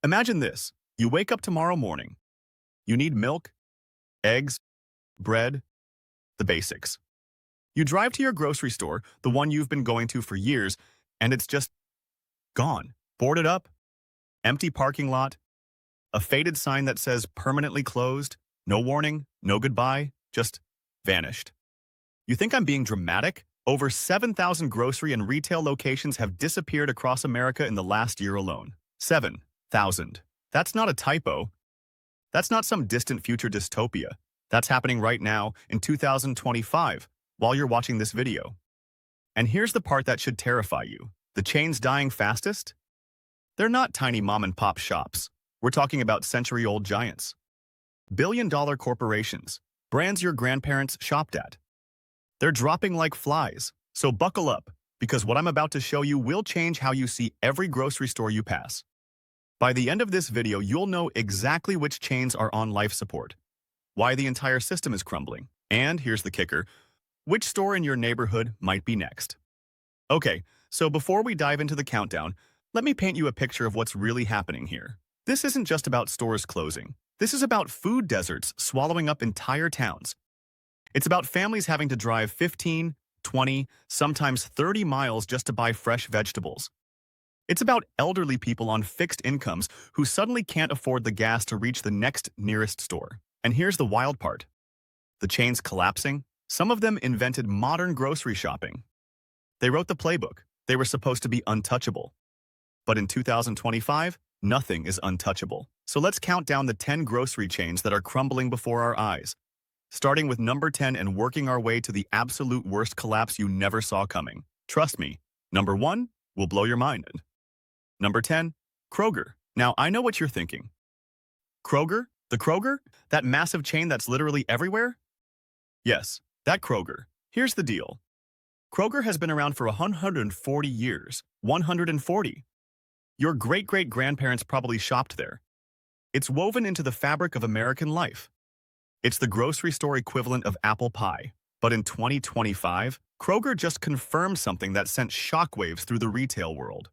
Imagine this. You wake up tomorrow morning. You need milk, eggs, bread, the basics. You drive to your grocery store, the one you've been going to for years, and it's just gone. Boarded up, empty parking lot, a faded sign that says permanently closed, no warning, no goodbye, just vanished. You think I'm being dramatic? Over 7,000 grocery and retail locations have disappeared across America in the last year alone. 7,000. That's not a typo. That's not some distant future dystopia. That's happening right now in 2025 while you're watching this video. And here's the part that should terrify you. The chains dying fastest? They're not tiny mom-and-pop shops. We're talking about century-old giants. Billion-dollar corporations, brands your grandparents shopped at. They're dropping like flies, so buckle up, because what I'm about to show you will change how you see every grocery store you pass. By the end of this video, you'll know exactly which chains are on life support, why the entire system is crumbling, and here's the kicker, which store in your neighborhood might be next. Okay, so before we dive into the countdown, let me paint you a picture of what's really happening here. This isn't just about stores closing. This is about food deserts swallowing up entire towns. It's about families having to drive 15, 20, sometimes 30 miles just to buy fresh vegetables. It's about elderly people on fixed incomes who suddenly can't afford the gas to reach the next nearest store. And here's the wild part. The chains collapsing, some of them invented modern grocery shopping. They wrote the playbook. They were supposed to be untouchable. But in 2025, nothing is untouchable. So let's count down the 10 grocery chains that are crumbling before our eyes, starting with number 10 and working our way to the absolute worst collapse you never saw coming. Trust me, number 1 will blow your mind. Number 10, Kroger. Now, I know what you're thinking. Kroger? The Kroger? That massive chain that's literally everywhere? Yes, that Kroger. Here's the deal. Kroger has been around for 140 years. 140. Your great-great-grandparents probably shopped there. It's woven into the fabric of American life. It's the grocery store equivalent of apple pie. But in 2025, Kroger just confirmed something that sent shockwaves through the retail world.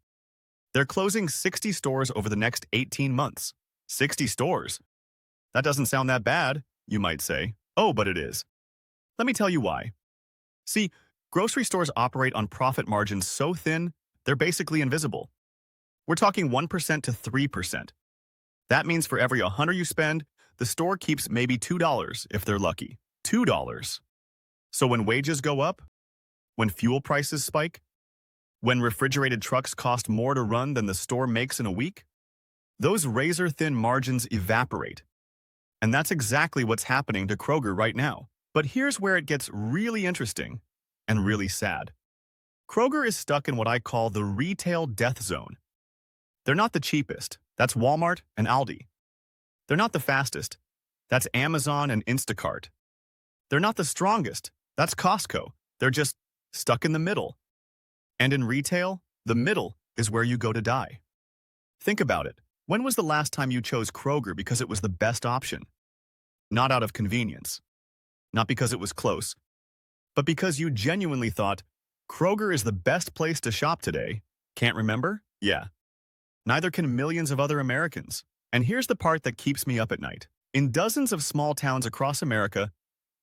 They're closing 60 stores over the next 18 months. 60 stores? That doesn't sound that bad, you might say. Oh, but it is. Let me tell you why. See, grocery stores operate on profit margins so thin, they're basically invisible. We're talking 1% to 3%. That means for every $100 you spend, the store keeps maybe $2 if they're lucky. $2. So when wages go up, when fuel prices spike, when refrigerated trucks cost more to run than the store makes in a week, those razor-thin margins evaporate. And that's exactly what's happening to Kroger right now. But here's where it gets really interesting and really sad. Kroger is stuck in what I call the retail death zone. They're not the cheapest. That's Walmart and Aldi. They're not the fastest. That's Amazon and Instacart. They're not the strongest. That's Costco. They're just stuck in the middle. And in retail, the middle is where you go to die. Think about it. When was the last time you chose Kroger because it was the best option? Not out of convenience. Not because it was close. But because you genuinely thought, Kroger is the best place to shop today. Can't remember? Yeah. Neither can millions of other Americans. And here's the part that keeps me up at night. In dozens of small towns across America,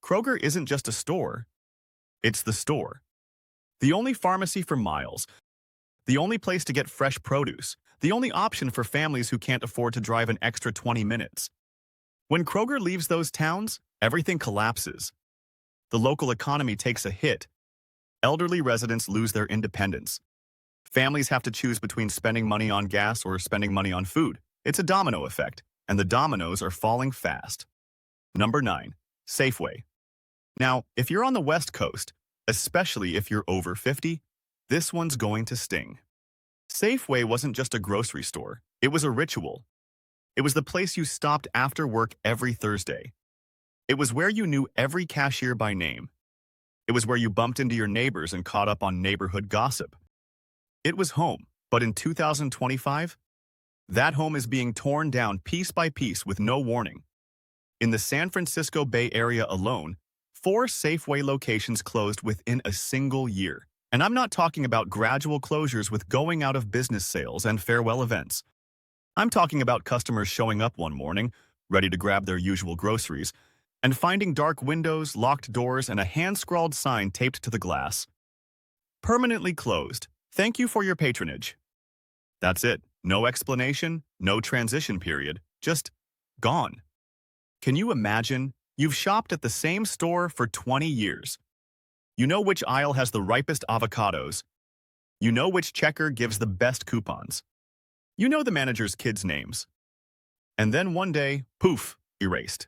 Kroger isn't just a store. It's the store. The only pharmacy for miles. The only place to get fresh produce. The only option for families who can't afford to drive an extra 20 minutes. When Kroger leaves those towns, everything collapses. The local economy takes a hit. Elderly residents lose their independence. Families have to choose between spending money on gas or spending money on food. It's a domino effect, and the dominoes are falling fast. Number 9, Safeway. Now, if you're on the West Coast, especially if you're over 50, this one's going to sting. Safeway wasn't just a grocery store. It was a ritual. It was the place you stopped after work every Thursday. It was where you knew every cashier by name. It was where you bumped into your neighbors and caught up on neighborhood gossip. It was home, but in 2025, that home is being torn down piece by piece with no warning. In the San Francisco Bay Area alone, 4 Safeway locations closed within a single year. And I'm not talking about gradual closures with going out of business sales and farewell events. I'm talking about customers showing up one morning, ready to grab their usual groceries, and finding dark windows, locked doors, and a hand-scrawled sign taped to the glass. Permanently closed. Thank you for your patronage. That's it. No explanation, no transition period, just gone. Can you imagine? You've shopped at the same store for 20 years. You know which aisle has the ripest avocados. You know which checker gives the best coupons. You know the manager's kids' names. And then one day, poof, erased.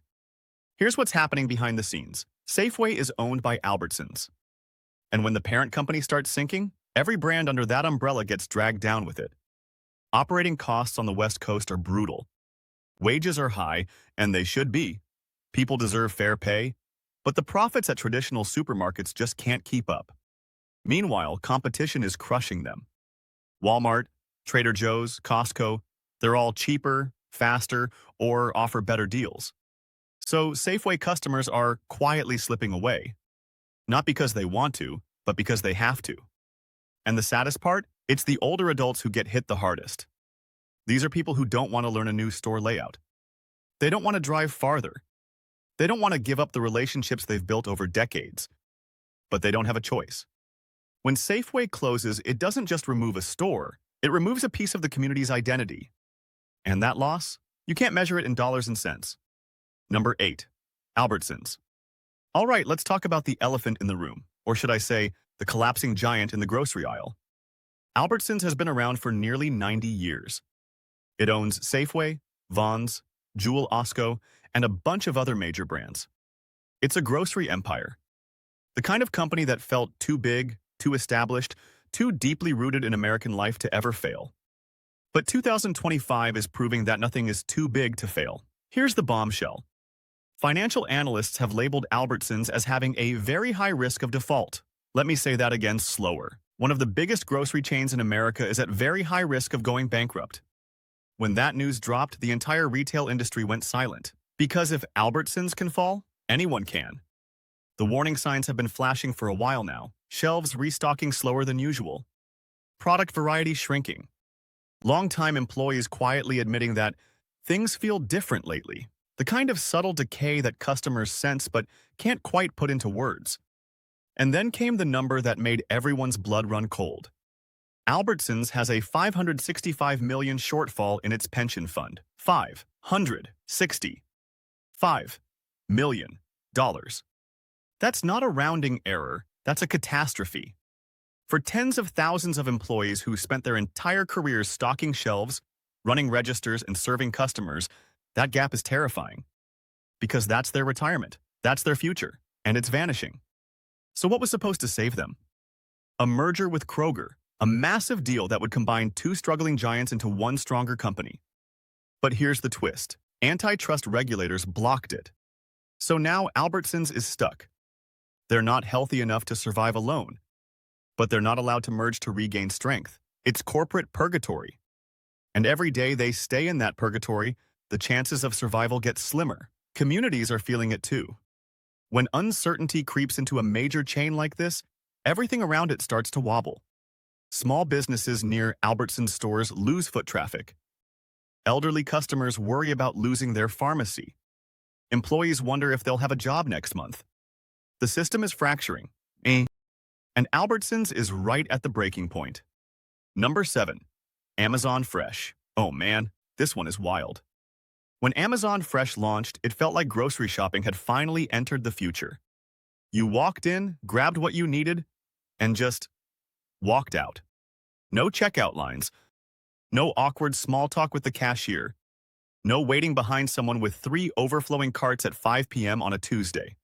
Here's what's happening behind the scenes. Safeway is owned by Albertsons. And when the parent company starts sinking, every brand under that umbrella gets dragged down with it. Operating costs on the West Coast are brutal. Wages are high, and they should be. People deserve fair pay, but the profits at traditional supermarkets just can't keep up. Meanwhile, competition is crushing them. Walmart, Trader Joe's, Costco, they're all cheaper, faster, or offer better deals. So Safeway customers are quietly slipping away. Not because they want to, but because they have to. And the saddest part? It's the older adults who get hit the hardest. These are people who don't want to learn a new store layout. They don't want to drive farther. They don't want to give up the relationships they've built over decades. But they don't have a choice. When Safeway closes, it doesn't just remove a store, it removes a piece of the community's identity. And that loss? You can't measure it in dollars and cents. Number 8. Albertsons. All right, let's talk about the elephant in the room, or should I say, the collapsing giant in the grocery aisle. Albertsons has been around for nearly 90 years. It owns Safeway, Vons, Jewel Osco, and a bunch of other major brands. It's a grocery empire. The kind of company that felt too big, too established, too deeply rooted in American life to ever fail. But 2025 is proving that nothing is too big to fail. Here's the bombshell. Financial analysts have labeled Albertsons as having a very high risk of default. Let me say that again slower. One of the biggest grocery chains in America is at very high risk of going bankrupt. When that news dropped, the entire retail industry went silent. Because if Albertsons can fall, anyone can. The warning signs have been flashing for a while now. Shelves restocking slower than usual. Product variety shrinking. Longtime employees quietly admitting that things feel different lately. The kind of subtle decay that customers sense but can't quite put into words. And then came the number that made everyone's blood run cold. Albertsons has a $565 million shortfall in its pension fund. $565 million. That's not a rounding error, that's a catastrophe. For tens of thousands of employees who spent their entire careers stocking shelves, running registers, and serving customers, that gap is terrifying. Because that's their retirement, that's their future, and it's vanishing. So what was supposed to save them? A merger with Kroger, a massive deal that would combine two struggling giants into one stronger company. But here's the twist. Antitrust regulators blocked it. So now Albertsons is stuck. They're not healthy enough to survive alone. But they're not allowed to merge to regain strength. It's corporate purgatory. And every day they stay in that purgatory, the chances of survival get slimmer. Communities are feeling it too. When uncertainty creeps into a major chain like this, everything around it starts to wobble. Small businesses near Albertsons stores lose foot traffic. Elderly customers worry about losing their pharmacy. Employees wonder if they'll have a job next month. The system is fracturing. And Albertsons is right at the breaking point. Number 7. Amazon Fresh. Oh man, this one is wild. When Amazon Fresh launched, it felt like grocery shopping had finally entered the future. You walked in, grabbed what you needed, and just walked out. No checkout lines. No awkward small talk with the cashier. No waiting behind someone with 3 overflowing carts at 5 p.m. on a Tuesday.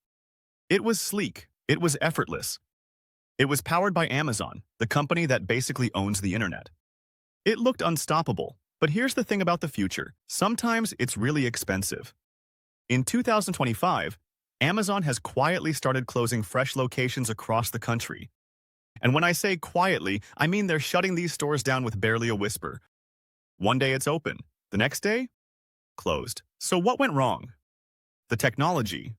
It was sleek. It was effortless. It was powered by Amazon, the company that basically owns the internet. It looked unstoppable, but here's the thing about the future. Sometimes it's really expensive. In 2025, Amazon has quietly started closing Fresh locations across the country. And when I say quietly, I mean they're shutting these stores down with barely a whisper. One day it's open, the next day, closed. So what went wrong? The technology.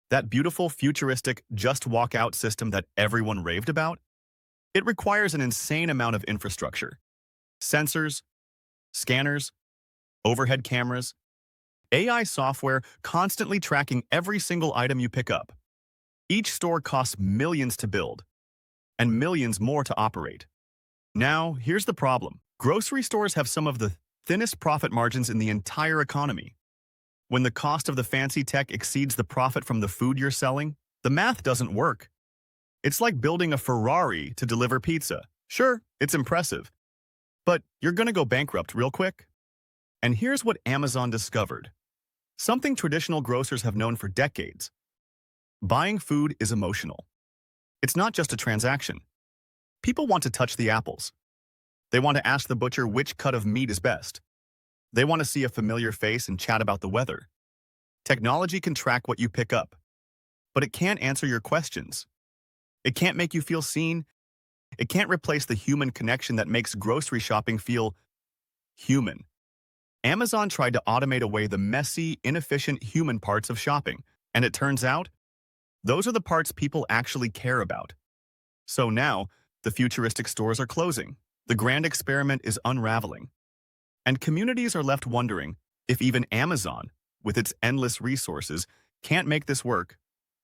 That beautiful, futuristic, just walk out system that everyone raved about? It requires an insane amount of infrastructure. Sensors, scanners, overhead cameras, AI software constantly tracking every single item you pick up. Each store costs millions to build and millions more to operate. Now, here's the problem. Grocery stores have some of the thinnest profit margins in the entire economy. When the cost of the fancy tech exceeds the profit from the food you're selling, the math doesn't work. It's like building a Ferrari to deliver pizza. Sure, it's impressive, but you're gonna go bankrupt real quick. And here's what Amazon discovered. Something traditional grocers have known for decades. Buying food is emotional. It's not just a transaction. People want to touch the apples. They want to ask the butcher which cut of meat is best. They want to see a familiar face and chat about the weather. Technology can track what you pick up, but it can't answer your questions. It can't make you feel seen. It can't replace the human connection that makes grocery shopping feel human. Amazon tried to automate away the messy, inefficient human parts of shopping, and it turns out, those are the parts people actually care about. So now, the futuristic stores are closing. The grand experiment is unraveling. And communities are left wondering if even Amazon, with its endless resources, can't make this work.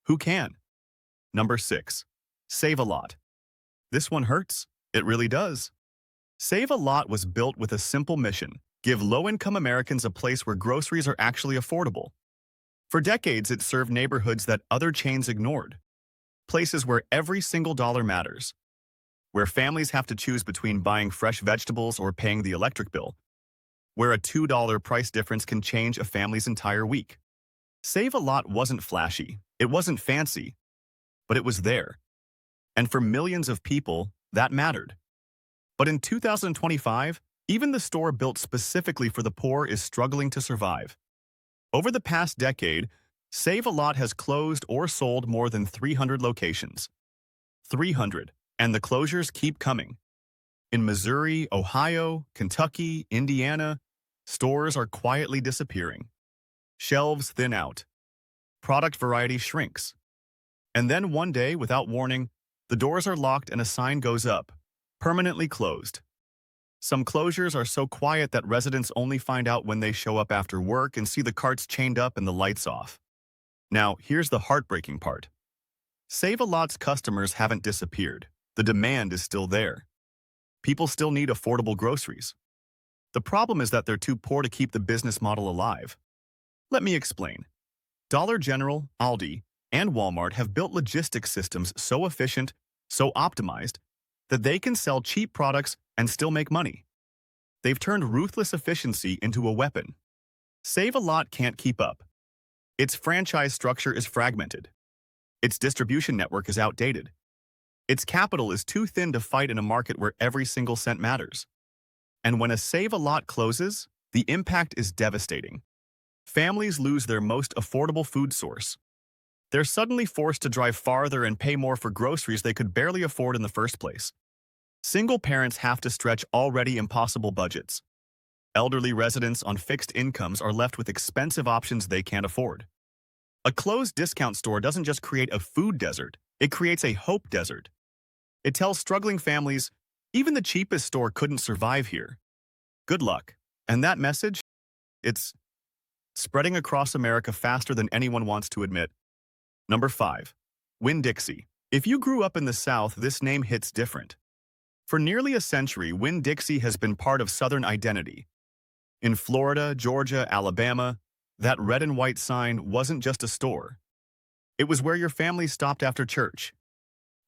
Who can? Number 6. Save a Lot. This one hurts. It really does. Save a Lot was built with a simple mission: give low-income Americans a place where groceries are actually affordable. For decades, it served neighborhoods that other chains ignored. Places where every single dollar matters. Where families have to choose between buying fresh vegetables or paying the electric bill. Where a $2 price difference can change a family's entire week. Save a Lot wasn't flashy. It wasn't fancy. But it was there. And for millions of people, that mattered. But in 2025, even the store built specifically for the poor is struggling to survive. Over the past decade, Save a Lot has closed or sold more than 300 locations. 300. And the closures keep coming. In Missouri, Ohio, Kentucky, Indiana, stores are quietly disappearing. Shelves thin out. Product variety shrinks. And then one day, without warning, the doors are locked and a sign goes up, permanently closed. Some closures are so quiet that residents only find out when they show up after work and see the carts chained up and the lights off. Now, here's the heartbreaking part. Save a Lot's customers haven't disappeared. The demand is still there. People still need affordable groceries. The problem is that they're too poor to keep the business model alive. Let me explain. Dollar General, Aldi, and Walmart have built logistics systems so efficient, so optimized, that they can sell cheap products and still make money. They've turned ruthless efficiency into a weapon. Save a Lot can't keep up. Its franchise structure is fragmented. Its distribution network is outdated. Its capital is too thin to fight in a market where every single cent matters. And when a Save a Lot closes, the impact is devastating. Families lose their most affordable food source. They're suddenly forced to drive farther and pay more for groceries they could barely afford in the first place. Single parents have to stretch already impossible budgets. Elderly residents on fixed incomes are left with expensive options they can't afford. A closed discount store doesn't just create a food desert, it creates a hope desert. It tells struggling families, even the cheapest store couldn't survive here. Good luck. And that message? It's spreading across America faster than anyone wants to admit. Number 5. Winn-Dixie. If you grew up in the South, this name hits different. For nearly a century, Winn-Dixie has been part of Southern identity. In Florida, Georgia, Alabama, that red and white sign wasn't just a store. It was where your family stopped after church,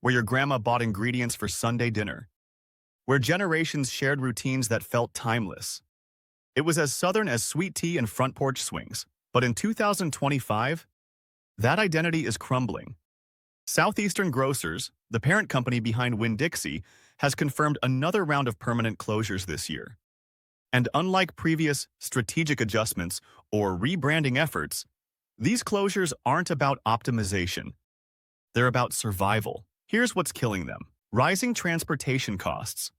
where your grandma bought ingredients for Sunday dinner, where generations shared routines that felt timeless. It was as Southern as sweet tea and front porch swings. But in 2025, that identity is crumbling. Southeastern Grocers, the parent company behind Winn-Dixie, has confirmed another round of permanent closures this year. And unlike previous strategic adjustments or rebranding efforts, these closures aren't about optimization. They're about survival. Here's what's killing them: rising transportation costs.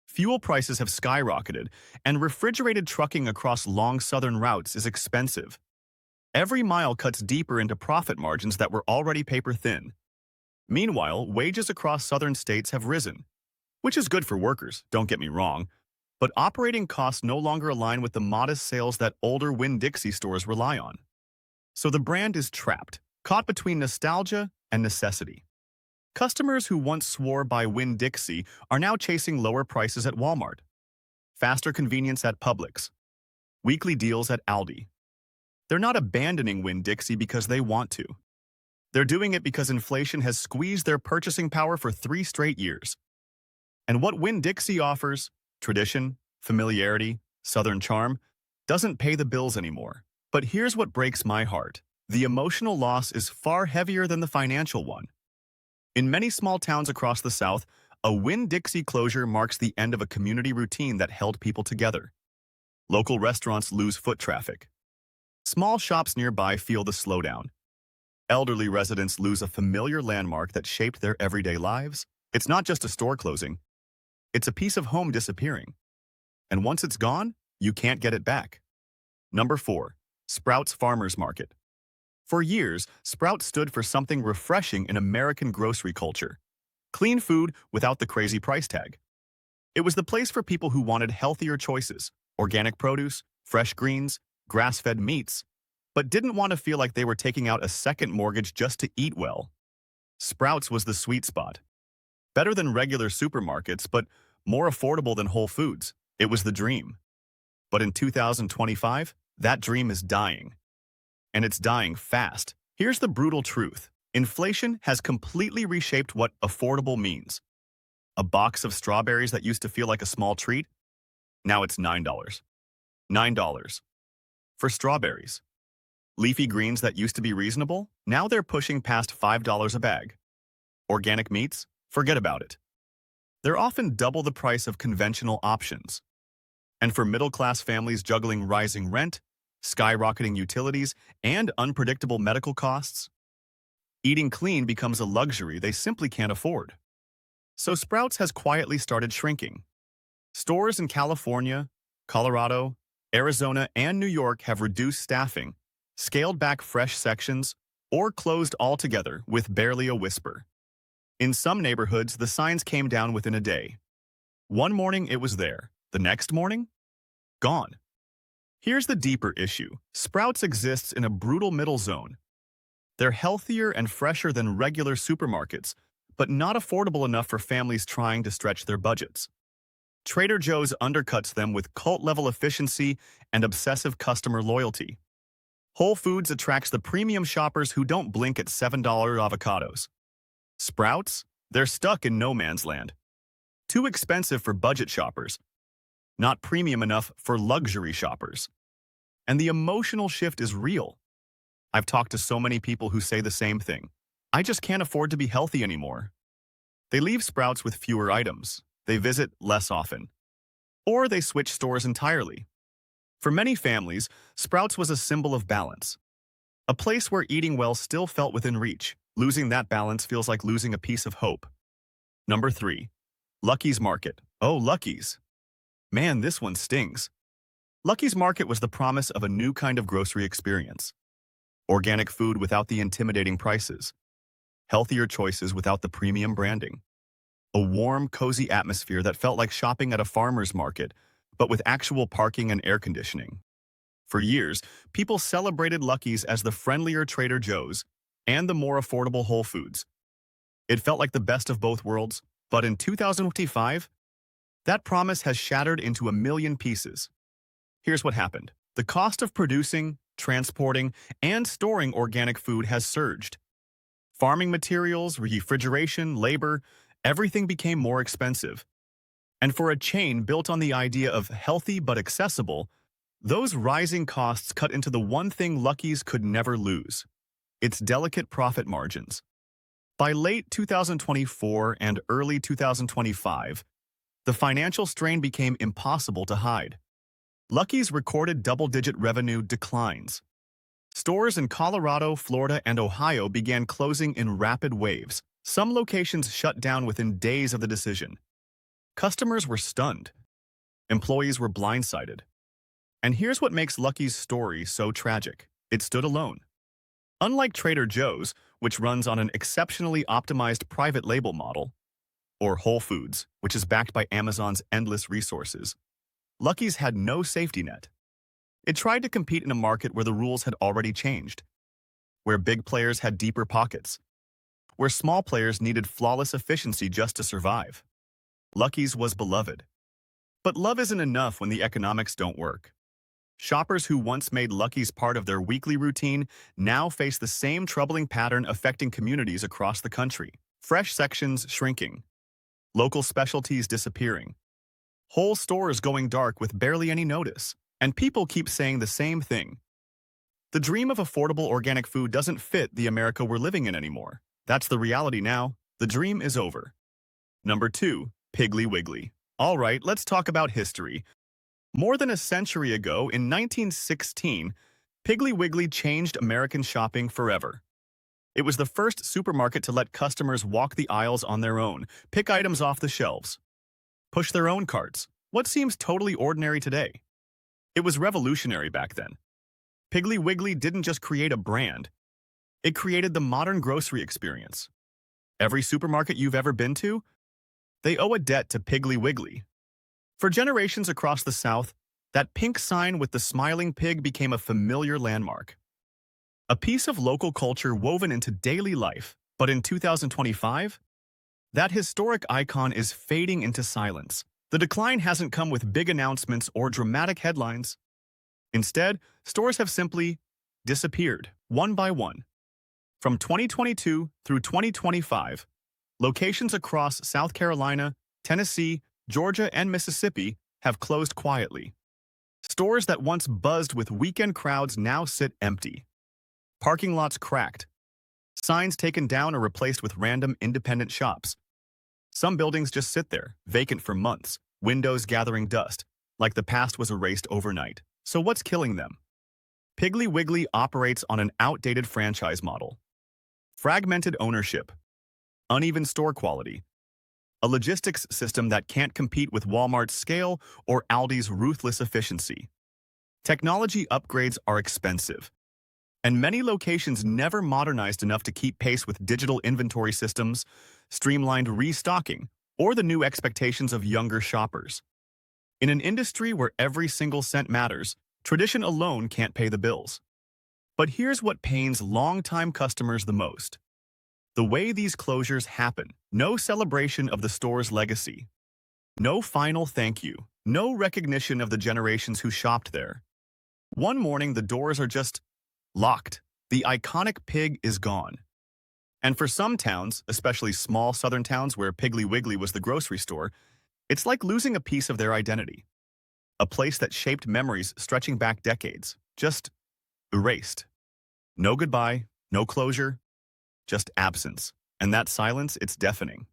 Fuel prices have skyrocketed, and refrigerated trucking across long southern routes is expensive. Every mile cuts deeper into profit margins that were already paper thin. Meanwhile, wages across southern states have risen, which is good for workers, don't get me wrong, But operating costs no longer align with the modest sales that older Winn-Dixie stores rely on. So the brand is trapped, caught between nostalgia and necessity. Customers who once swore by Winn-Dixie are now chasing lower prices at Walmart, faster convenience at Publix, weekly deals at Aldi. They're not abandoning Winn-Dixie because they want to. They're doing it because inflation has squeezed their purchasing power for 3 straight years. And what Winn-Dixie offers, tradition, familiarity, Southern charm, doesn't pay the bills anymore. But here's what breaks my heart. The emotional loss is far heavier than the financial one. In many small towns across the South, a Winn-Dixie closure marks the end of a community routine that held people together. Local restaurants lose foot traffic. Small shops nearby feel the slowdown. Elderly residents lose a familiar landmark that shaped their everyday lives. It's not just a store closing. It's a piece of home disappearing. And once it's gone, you can't get it back. Number 4. Sprouts Farmers Market. For years, Sprouts stood for something refreshing in American grocery culture. Clean food without the crazy price tag. It was the place for people who wanted healthier choices, organic produce, fresh greens, grass-fed meats, but didn't want to feel like they were taking out a second mortgage just to eat well. Sprouts was the sweet spot. Better than regular supermarkets, but more affordable than Whole Foods. It was the dream. But in 2025, that dream is dying. And it's dying fast. Here's the brutal truth. Inflation has completely reshaped what affordable means. A box of strawberries that used to feel like a small treat, now it's $9. $9 for strawberries. Leafy greens that used to be reasonable, now they're pushing past $5 a bag. Organic meats, forget about it. They're often double the price of conventional options. And for middle-class families juggling rising rent, skyrocketing utilities, and unpredictable medical costs, eating clean becomes a luxury they simply can't afford. So Sprouts has quietly started shrinking. Stores in California, Colorado, Arizona, and New York have reduced staffing, scaled back fresh sections, or closed altogether with barely a whisper. In some neighborhoods, the signs came down within a day. One morning it was there, the next morning, gone. Here's the deeper issue. Sprouts exists in a brutal middle zone. They're healthier and fresher than regular supermarkets, but not affordable enough for families trying to stretch their budgets. Trader Joe's undercuts them with cult-level efficiency and obsessive customer loyalty. Whole Foods attracts the premium shoppers who don't blink at $7 avocados. Sprouts? They're stuck in no man's land. Too expensive for budget shoppers, not premium enough for luxury shoppers. And the emotional shift is real. I've talked to so many people who say the same thing. I just can't afford to be healthy anymore. They leave Sprouts with fewer items. They visit less often. Or they switch stores entirely. For many families, Sprouts was a symbol of balance. A place where eating well still felt within reach. Losing that balance feels like losing a piece of hope. Number 3. Lucky's Market. Oh, Lucky's. Man, this one stings. Lucky's Market was the promise of a new kind of grocery experience. Organic food without the intimidating prices. Healthier choices without the premium branding. A warm, cozy atmosphere that felt like shopping at a farmer's market, but with actual parking and air conditioning. For years, people celebrated Lucky's as the friendlier Trader Joe's and the more affordable Whole Foods. It felt like the best of both worlds, but in 2025, that promise has shattered into a million pieces. Here's what happened. The cost of producing, transporting, and storing organic food has surged. Farming materials, refrigeration, labor, everything became more expensive. And for a chain built on the idea of healthy but accessible, those rising costs cut into the one thing Lucky's could never lose: its delicate profit margins. By late 2024 and early 2025, the financial strain became impossible to hide. Lucky's recorded double-digit revenue declines. Stores in Colorado, Florida, and Ohio began closing in rapid waves. Some locations shut down within days of the decision. Customers were stunned. Employees were blindsided. And here's what makes Lucky's story so tragic. It stood alone. Unlike Trader Joe's, which runs on an exceptionally optimized private label model, or Whole Foods, which is backed by Amazon's endless resources, Lucky's had no safety net. It tried to compete in a market where the rules had already changed, where big players had deeper pockets, where small players needed flawless efficiency just to survive. Lucky's was beloved. But love isn't enough when the economics don't work. Shoppers who once made Lucky's part of their weekly routine now face the same troubling pattern affecting communities across the country. Fresh sections shrinking, local specialties disappearing, whole stores going dark with barely any notice, and people keep saying the same thing. The dream of affordable organic food doesn't fit the America we're living in anymore. That's the reality now. The dream is over. Number 2, Piggly Wiggly. All right, let's talk about history. More than a century ago, in 1916, Piggly Wiggly changed American shopping forever. It was the first supermarket to let customers walk the aisles on their own, pick items off the shelves, push their own carts. What seems totally ordinary today? It was revolutionary back then. Piggly Wiggly didn't just create a brand, it created the modern grocery experience. Every supermarket you've ever been to, they owe a debt to Piggly Wiggly. For generations across the South, that pink sign with the smiling pig became a familiar landmark. A piece of local culture woven into daily life. But in 2025, that historic icon is fading into silence. The decline hasn't come with big announcements or dramatic headlines. Instead, stores have simply disappeared, one by one. From 2022 through 2025, locations across South Carolina, Tennessee, Georgia, and Mississippi have closed quietly. Stores that once buzzed with weekend crowds now sit empty. Parking lots cracked. Signs taken down or replaced with random independent shops. Some buildings just sit there, vacant for months, windows gathering dust, like the past was erased overnight. So what's killing them? Piggly Wiggly operates on an outdated franchise model. Fragmented ownership, uneven store quality, a logistics system that can't compete with Walmart's scale or Aldi's ruthless efficiency. Technology upgrades are expensive, and many locations never modernized enough to keep pace with digital inventory systems, streamlined restocking, or the new expectations of younger shoppers. In an industry where every single cent matters, tradition alone can't pay the bills. But here's what pains longtime customers the most. The way these closures happen, no celebration of the store's legacy, no final thank you, no recognition of the generations who shopped there. One morning, the doors are just locked. The iconic pig is gone. And for some towns, especially small southern towns where Piggly Wiggly was the grocery store, it's like losing a piece of their identity. A place that shaped memories stretching back decades, just erased. No goodbye, no closure, just absence. And that silence, it's deafening.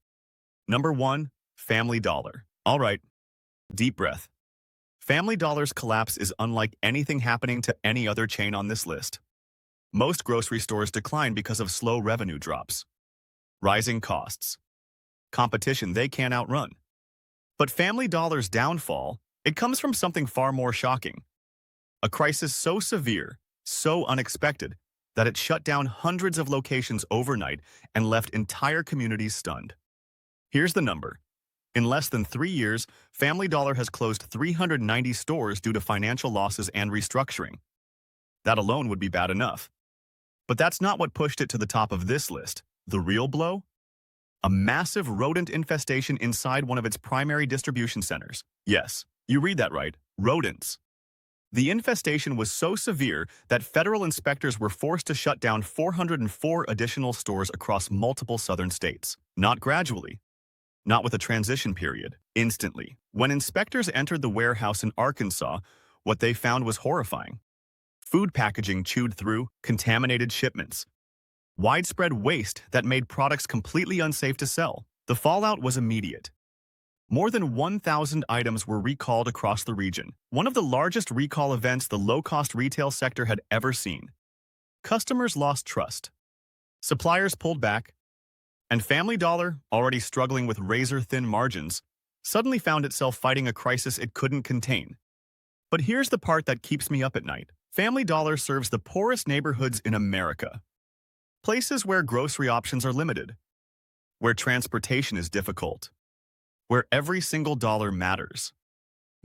Number 1, Family Dollar. All right, deep breath. Family Dollar's collapse is unlike anything happening to any other chain on this list. Most grocery stores decline because of slow revenue drops, rising costs, competition they can't outrun. But Family Dollar's downfall, it comes from something far more shocking. A crisis so severe, so unexpected, that it shut down hundreds of locations overnight and left entire communities stunned. Here's the number. In less than 3 years, Family Dollar has closed 390 stores due to financial losses and restructuring. That alone would be bad enough. But that's not what pushed it to the top of this list. The real blow? A massive rodent infestation inside one of its primary distribution centers. Yes, you read that right, rodents. The infestation was so severe that federal inspectors were forced to shut down 404 additional stores across multiple southern states. Not gradually, not with a transition period, instantly. When inspectors entered the warehouse in Arkansas, what they found was horrifying. Food packaging chewed through, contaminated shipments, widespread waste that made products completely unsafe to sell. The fallout was immediate. More than 1,000 items were recalled across the region, one of the largest recall events the low-cost retail sector had ever seen. Customers lost trust. Suppliers pulled back, and Family Dollar, already struggling with razor-thin margins, suddenly found itself fighting a crisis it couldn't contain. But here's the part that keeps me up at night. Family Dollar serves the poorest neighborhoods in America. Places where grocery options are limited, where transportation is difficult, where every single dollar matters.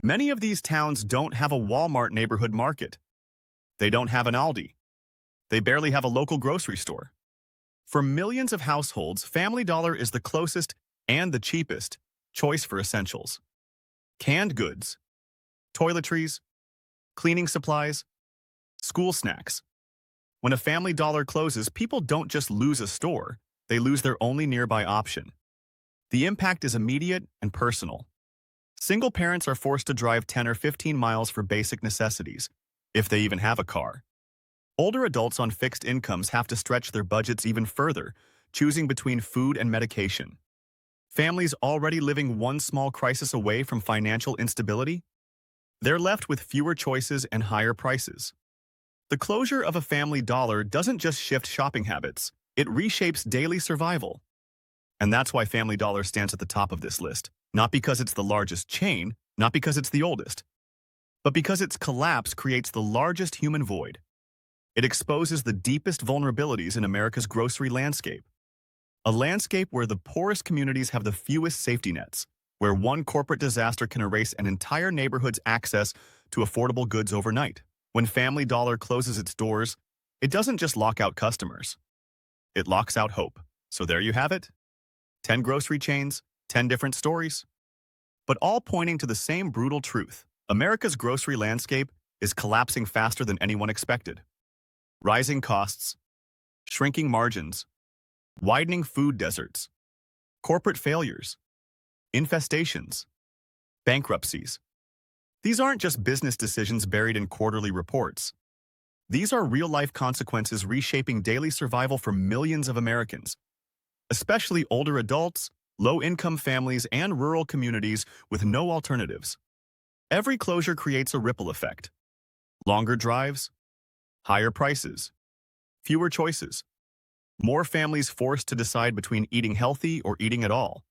Many of these towns don't have a Walmart neighborhood market. They don't have an Aldi. They barely have a local grocery store. For millions of households, Family Dollar is the closest and the cheapest choice for essentials. Canned goods, toiletries, cleaning supplies, school snacks. When a Family Dollar closes, people don't just lose a store, they lose their only nearby option. The impact is immediate and personal. Single parents are forced to drive 10 or 15 miles for basic necessities, if they even have a car. Older adults on fixed incomes have to stretch their budgets even further, choosing between food and medication. Families already living one small crisis away from financial instability, they're left with fewer choices and higher prices. The closure of a Family Dollar doesn't just shift shopping habits, it reshapes daily survival. And that's why Family Dollar stands at the top of this list. Not because it's the largest chain, not because it's the oldest, but because its collapse creates the largest human void. It exposes the deepest vulnerabilities in America's grocery landscape. A landscape where the poorest communities have the fewest safety nets, where one corporate disaster can erase an entire neighborhood's access to affordable goods overnight. When Family Dollar closes its doors, it doesn't just lock out customers. It locks out hope. So there you have it. 10 grocery chains, 10 different stories, but all pointing to the same brutal truth. America's grocery landscape is collapsing faster than anyone expected. Rising costs, shrinking margins, widening food deserts, corporate failures, infestations, bankruptcies. These aren't just business decisions buried in quarterly reports. These are real-life consequences reshaping daily survival for millions of Americans, especially older adults, low-income families, and rural communities with no alternatives. Every closure creates a ripple effect. Longer drives, higher prices, fewer choices, more families forced to decide between eating healthy or eating at all.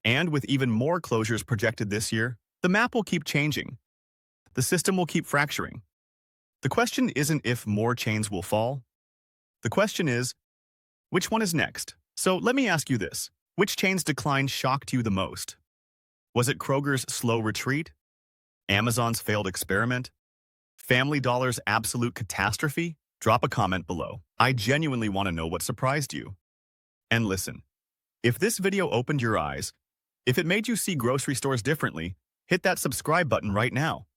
And with even more closures projected this year, the map will keep changing. The system will keep fracturing. The question isn't if more chains will fall. The question is, which one is next? So let me ask you this. Which chain's decline shocked you the most? Was it Kroger's slow retreat? Amazon's failed experiment? Family Dollar's absolute catastrophe? Drop a comment below. I genuinely want to know what surprised you. And listen, if this video opened your eyes, if it made you see grocery stores differently, hit that subscribe button right now.